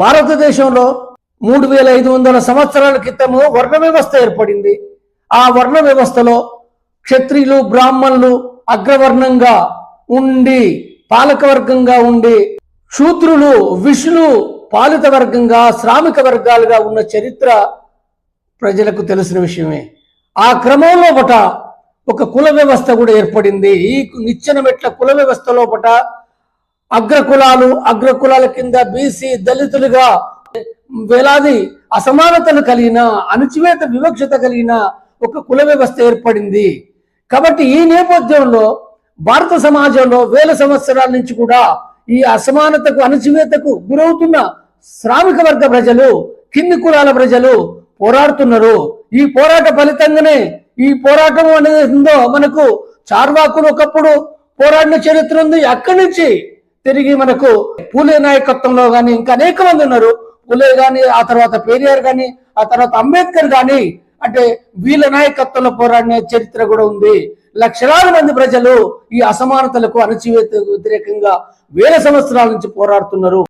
భారతదేశంలో 3500 సంవత్సరాల క్రితము వర్ణ వ్యవస్థ ఏర్పడింది. ఆ వర్ణ వ్యవస్థలో క్షత్రియులు బ్రాహ్మణులు అగ్రవర్ణంగా ఉండి పాలకవర్గంగా ఉండి శూద్రులు విష్ణు పాలిత వర్గంగా శ్రామిక వర్గాలుగా ఉన్న చరిత్ర ప్రజలకు తెలిసిన విషయమే. ఆ క్రమంలో ఒక కుల వ్యవస్థ కూడా ఏర్పడింది. ఈ నిచ్చెన మెట్ల కుల వ్యవస్థ లోపట అగ్రకులాల కింద బీసీ దళితులుగా వేలాది అసమానతలు కలిగిన అణచివేత వివక్షత కలిగిన ఒక కుల వ్యవస్థ ఏర్పడింది. కాబట్టి ఈ నేపథ్యంలో భారత సమాజంలో వేల సంవత్సరాల నుంచి కూడా ఈ అసమానతకు అణచివేతకు గురవుతున్న శ్రామిక వర్గ ప్రజలు కింది కులాల ప్రజలు పోరాడుతున్నారు. ఈ పోరాట ఫలితంగానే ఈ పోరాటం అనేది ఉందో మనకు చార్వాకులు ఒకప్పుడు పోరాడిన చరిత్ర ఉంది. అక్కడి నుంచి తిరిగి మనకు పూలే నాయకత్వంలో కానీ ఇంకా అనేక మంది ఉన్నారు. పూలే కానీ ఆ తర్వాత పెరియార్ కానీ ఆ తర్వాత అంబేద్కర్ కానీ అంటే వీళ్ళ నాయకత్వంలో పోరాడిన చరిత్ర కూడా ఉంది. లక్షలాది మంది ప్రజలు ఈ అసమానతలకు అణచివేతకు వ్యతిరేకంగా వేల సంవత్సరాల నుంచి పోరాడుతున్నారు.